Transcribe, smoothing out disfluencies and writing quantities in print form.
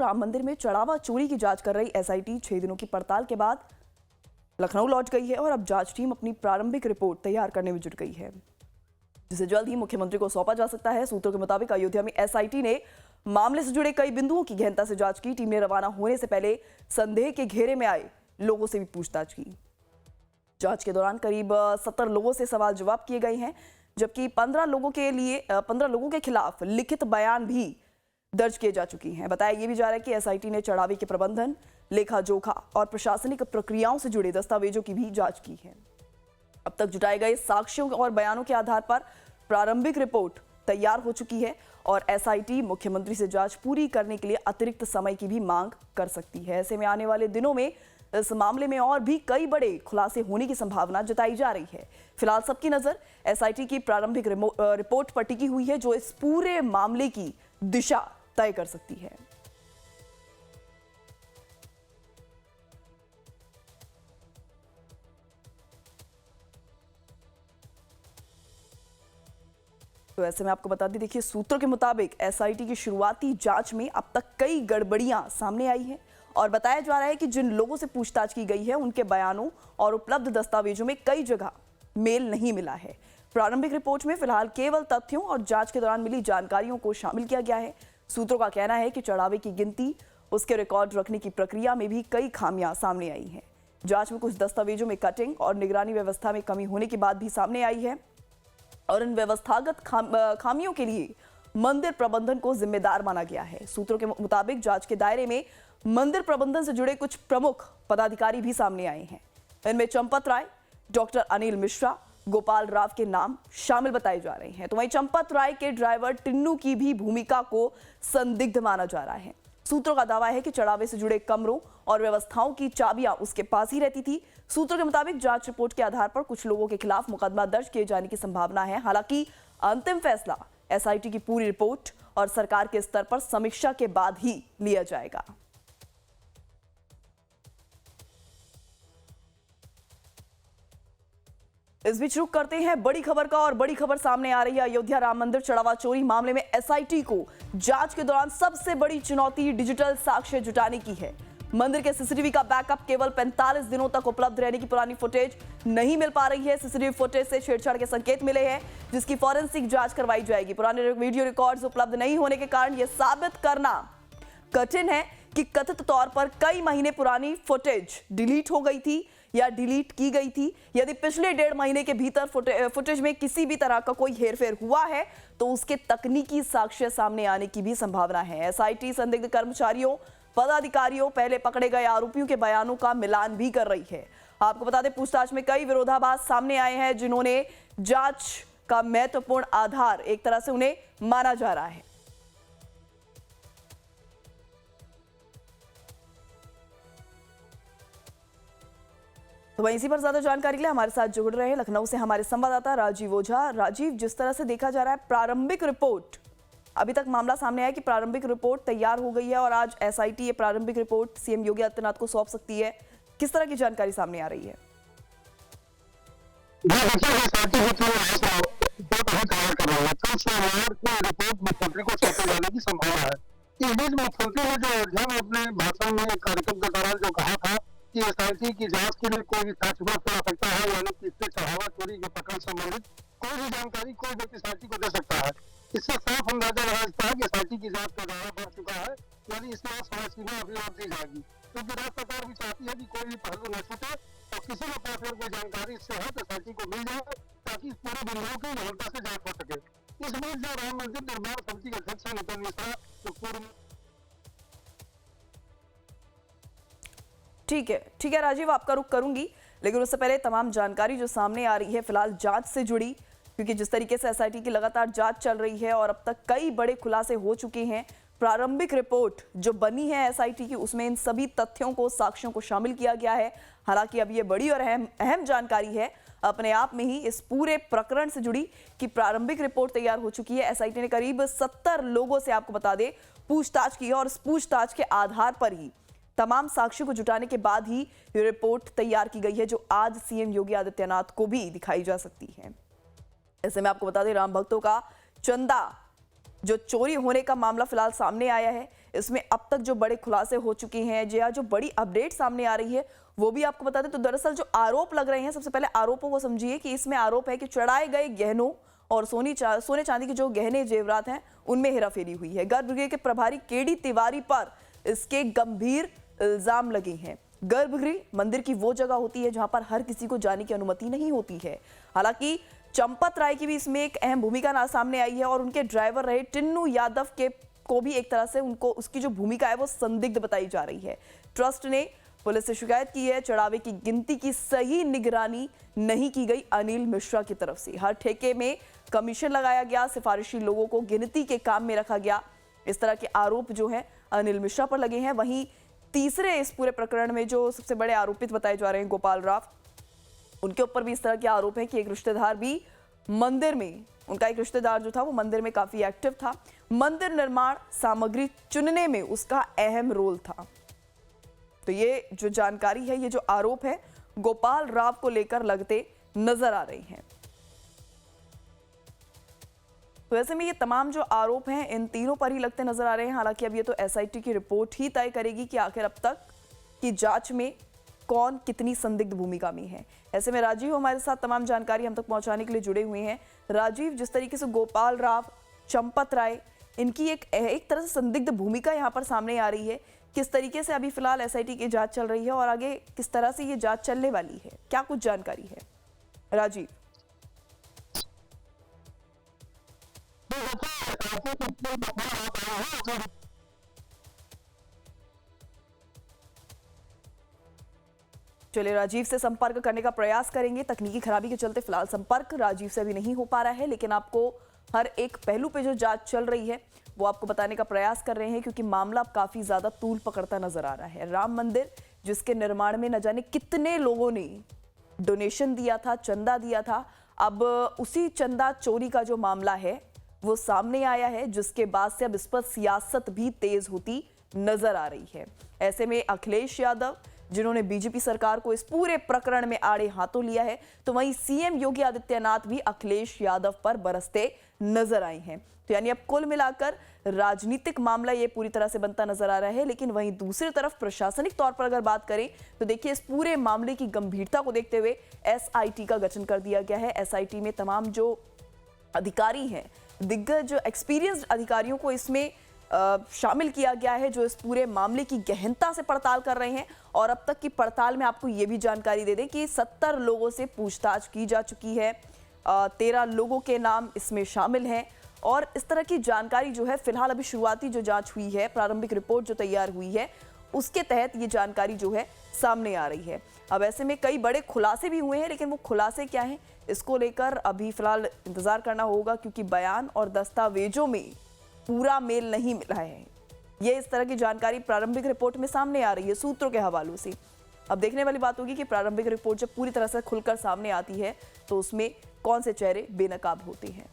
राम मंदिर में चढ़ावा चोरी की जांच कर रही एसआईटी 6 दिनों की पड़ताल के बाद लखनऊ लौट गई है और अब जांच टीम अपनी प्रारंभिक रिपोर्ट तैयार करने में जुट गई है, जिसे जल्द ही मुख्यमंत्री को सौंपा जा सकता है। सूत्रों के मुताबिक अयोध्या में एसआईटी ने मामले से जुड़े कई बिंदुओं की गहनता से जांच की। टीम ने रवाना होने से पहले संदेह के घेरे में आए लोगों से भी पूछताछ की। जांच के दौरान करीब 70 लोगों से सवाल जवाब किए गए हैं, जबकि 15 लोगों के खिलाफ लिखित बयान भी दर्ज किए जा चुकी हैं। बताया यह भी जा रहा है कि एसआईटी ने चढ़ावे के प्रबंधन, लेखा जोखा और प्रशासनिक प्रक्रियाओं से जुड़े दस्तावेजों की भी जांच की है। अब तक जुटाए गए साक्ष्यों और बयानों के आधार पर प्रारंभिक रिपोर्ट तैयार हो चुकी है और एसआईटी मुख्यमंत्री से जांच पूरी करने के लिए अतिरिक्त समय की भी मांग कर सकती है। ऐसे में आने वाले दिनों में इस मामले में और भी कई बड़े खुलासे होने की संभावना जताई जा रही है। फिलहाल सबकी नजर एसआईटी की प्रारंभिक रिपोर्ट पर टिकी हुई है, जो इस पूरे मामले की दिशा तय कर सकती है। तो ऐसे में आपको बता दें, देखिए सूत्रों के मुताबिक एसआईटी की शुरुआती जांच में अब तक कई गड़बड़ियां सामने आई हैं और बताया जा रहा है कि जिन लोगों से पूछताछ की गई है उनके बयानों और उपलब्ध दस्तावेजों में कई जगह मेल नहीं मिला है। प्रारंभिक रिपोर्ट में फिलहाल केवल तथ्यों और जांच के दौरान मिली जानकारियों को शामिल किया गया है। सूत्रों का कहना है कि चढ़ावे की गिनती, उसके रिकॉर्ड रखने की प्रक्रिया में भी कई खामियां सामने आई हैं। जांच में कुछ दस्तावेजों में कटिंग और निगरानी व्यवस्था में कमी होने की बात भी सामने आई है और इन व्यवस्थागत खामियों के लिए मंदिर प्रबंधन को जिम्मेदार माना गया है। सूत्रों के मुताबिक जांच के दायरे में मंदिर प्रबंधन से जुड़े कुछ प्रमुख पदाधिकारी भी सामने आए हैं। इनमें चंपत राय, डॉक्टर अनिल मिश्रा, गोपाल राव के नाम शामिल बताए जा रहे हैं। तो वहीं चंपत राय के ड्राइवर टिन्नू की भी भूमिका को संदिग्ध माना जा रहा है। सूत्रों का दावा है कि चढ़ावे से जुड़े कमरों और व्यवस्थाओं की चाबियां उसके पास ही रहती थी। सूत्रों के मुताबिक जांच रिपोर्ट के आधार पर कुछ लोगों के खिलाफ मुकदमा दर्ज किए जाने की संभावना है। हालांकि अंतिम फैसला एसआईटी की पूरी रिपोर्ट और सरकार के स्तर पर समीक्षा के बाद ही लिया जाएगा। इस बीच रुख करते हैं बड़ी खबर का और बड़ी खबर सामने आ रही है अयोध्या राम मंदिर चढ़ावा चोरी मामले में एसआईटी को जांच के दौरान सबसे बड़ी चुनौती डिजिटल साक्ष्य जुटाने की है। मंदिर के सीसीटीवी का बैकअप केवल 45 दिनों तक उपलब्ध रहने की पुरानी फुटेज नहीं मिल पा रही है। सीसीटीवी फुटेज से छेड़छाड़ के संकेत मिले हैं, जिसकी फॉरेंसिक जांच करवाई जाएगी। पुराने वीडियो रिकॉर्ड्स उपलब्ध नहीं होने के कारण यह साबित करना कठिन है कि कथित तौर पर कई महीने पुरानी फुटेज डिलीट हो गई थी या डिलीट की गई थी। यदि पिछले 1.5 महीने के भीतर फुटेज में किसी भी तरह का कोई हेरफेर हुआ है तो उसके तकनीकी साक्ष्य सामने आने की भी संभावना है। एसआईटी संदिग्ध कर्मचारियों, पदाधिकारियों, पहले पकड़े गए आरोपियों के बयानों का मिलान भी कर रही है। आपको बता दें, पूछताछ में कई विरोधाभास सामने आए हैं, जिन्होंने जांच का महत्वपूर्ण आधार एक तरह से उन्हें माना जा रहा है। तो वहीं इसी पर ज्यादा जानकारी के लिए हमारे साथ जुड़ रहे हैं लखनऊ से हमारे संवाददाता राजीव ओझा। राजीव, जिस तरह से देखा जा रहा है प्रारंभिक रिपोर्ट, अभी तक मामला सामने आया कि प्रारंभिक रिपोर्ट तैयार हो गई है और आज एसआईटी ये प्रारंभिक रिपोर्ट सीएम योगी आदित्यनाथ को सौंप सकती है। किस तरह की जानकारी सामने आ रही है? कि एसआईटी की जांच के लिए कोई भी साक्ष्य हो सकता है, यानी कि इससे चढ़ावा चोरी के प्रकरण संबंधित कोई भी जानकारी कोई व्यक्ति एसआईटी को दे सकता है। इससे साफ अंदाजा लगा सकता है कि एसआईटी की जांच का दायरा बढ़ चुका है, यानी इसमें समय सीमा अभी और दी जाएगी, क्योंकि राज्य सरकार भी चाहती है कि कोई भी पहलू न छूटे और किसी के पास अगर कोई जानकारी इससे है तो एसआईटी को मिल जाए, ताकि इस पूरे बिंदुओं की गहनता से जांच हो सके। इस बीच जो राम मंदिर निर्माण समिति के अध्यक्ष नितिन मिश्रा जो पूर्व ठीक है राजीव, आपका रुख करूंगी, लेकिन उससे पहले तमाम जानकारी जो सामने आ रही है फिलहाल जांच से जुड़ी, क्योंकि जिस तरीके से एसआईटी की लगातार जांच चल रही है और अब तक कई बड़े खुलासे हो चुके हैं। प्रारंभिक रिपोर्ट जो बनी है एसआईटी की, उसमें इन सभी तथ्यों को, साक्ष्यों को शामिल किया गया है। हालांकि अब ये बड़ी और अहम जानकारी है अपने आप में ही इस पूरे प्रकरण से जुड़ी कि प्रारंभिक रिपोर्ट तैयार हो चुकी है। एसआईटी ने करीब 70 लोगों से, आपको बता दें, पूछताछ की है और इस पूछताछ के आधार पर ही तमाम साक्ष्यों को जुटाने के बाद ही ये रिपोर्ट तैयार की गई है, जो आज सीएम योगी आदित्यनाथ को भी दिखाई जा सकती है। ऐसे में आपको बता दें, राम भक्तों का चंदा जो चोरी होने का मामला फिलहाल सामने आया है, इसमें अब तक जो बड़े खुलासे हो चुके हैं या जो बड़ी अपडेट सामने आ रही है वो भी आपको बता दें। तो दरअसल जो आरोप लग रहे हैं, सबसे पहले आरोपों को समझिए कि इसमें आरोप है कि चढ़ाए गए गहनों और सोने चांदी के जो गहने जेवरात हैं उनमें हेराफेरी हुई है। गर्भगृह के प्रभारी केडी तिवारी पर इसके गंभीर इल्जाम लगे हैं। गर्भगृह मंदिर की वो जगह होती है जहां पर हर किसी को जाने की अनुमति नहीं होती है। हालांकि चंपत राय की भी इसमें एक अहम भूमिका सामने आई है और उनके ड्राइवर रहे टिन्नू यादव के को भी एक तरह से उनको उसकी जो भूमिका है वो संदिग्ध बताई जा रही है। ट्रस्ट ने पुलिस से शिकायत की है। चढ़ावे की गिनती की सही निगरानी नहीं की गई अनिल मिश्रा की तरफ से। हर ठेके में कमीशन लगाया गया, सिफारिशी लोगों को गिनती के काम में रखा गया। इस तरह के आरोप जो है अनिल मिश्रा पर लगे हैं। वहीं तीसरे इस पूरे प्रकरण में जो सबसे बड़े आरोपित बताए जा रहे हैं गोपाल राव, उनके ऊपर भी इस तरह के आरोप है कि एक रिश्तेदार भी मंदिर में, उनका एक रिश्तेदार जो था वो मंदिर में काफी एक्टिव था। मंदिर निर्माण सामग्री चुनने में उसका अहम रोल था। तो ये जो जानकारी है, ये जो आरोप है गोपाल राव को लेकर लगते नजर आ रहे हैं। तो ऐसे में ये तमाम जो आरोप हैं इन तीनों पर ही लगते नजर आ रहे हैं। हालांकि अब ये तो एसआईटी की रिपोर्ट ही तय करेगी कि आखिर अब तक की जांच में कौन कितनी संदिग्ध भूमिका में है। ऐसे में राजीव हमारे साथ तमाम जानकारी हम तक पहुंचाने के लिए जुड़े हुए हैं। राजीव, जिस तरीके से गोपाल राव, चंपत राय, इनकी एक तरह से संदिग्ध भूमिका यहाँ पर सामने आ रही है, किस तरीके से अभी फिलहाल एसआईटी की जांच चल रही है और आगे किस तरह से ये जांच चलने वाली है, क्या कुछ जानकारी है राजीव? चलिए राजीव से संपर्क करने का प्रयास करेंगे। तकनीकी खराबी के चलते फिलहाल संपर्क राजीव से अभी नहीं हो पा रहा है, लेकिन आपको हर एक पहलू पे जो जांच चल रही है वो आपको बताने का प्रयास कर रहे हैं, क्योंकि मामला काफी ज्यादा तूल पकड़ता नजर आ रहा है। राम मंदिर जिसके निर्माण में न जाने कितने लोगों ने डोनेशन दिया था, चंदा दिया था, अब उसी चंदा चोरी का जो मामला है वो सामने आया है, जिसके बाद से अब इस पर सियासत भी तेज होती नजर आ रही है। ऐसे में अखिलेश यादव, जिन्होंने बीजेपी सरकार को इस पूरे प्रकरण में आड़े हाथों लिया है, तो वहीं सीएम योगी आदित्यनाथ भी अखिलेश यादव पर बरसते नजर आए हैं। तो यानी अब कुल मिलाकर राजनीतिक मामला ये पूरी तरह से बनता नजर आ रहा है। लेकिन वहीं दूसरी तरफ प्रशासनिक तौर पर अगर बात करें तो देखिए, इस पूरे मामले की गंभीरता को देखते हुए एसआईटी का गठन कर दिया गया है। एसआईटी में तमाम जो अधिकारी हैं, दिग्गज एक्सपीरियंस्ड अधिकारियों को इसमें शामिल किया गया है, जो इस पूरे मामले की गहनता से पड़ताल कर रहे हैं। और अब तक की पड़ताल में आपको ये भी जानकारी दे दें कि 70 लोगों से पूछताछ की जा चुकी है। 13 लोगों के नाम इसमें शामिल हैं। और इस तरह की जानकारी जो है फिलहाल अभी शुरुआती जो जांच हुई है, प्रारंभिक रिपोर्ट जो तैयार हुई है, उसके तहत ये जानकारी जो है सामने आ रही है। अब ऐसे में कई बड़े खुलासे भी हुए हैं, लेकिन वो खुलासे क्या हैं इसको लेकर अभी फिलहाल इंतजार करना होगा, क्योंकि बयान और दस्तावेजों में पूरा मेल नहीं मिला है। ये इस तरह की जानकारी प्रारंभिक रिपोर्ट में सामने आ रही है सूत्रों के हवालों से। अब देखने वाली बात होगी कि प्रारंभिक रिपोर्ट जब पूरी तरह से खुलकर सामने आती है तो उसमें कौन से चेहरे बेनकाब होते हैं।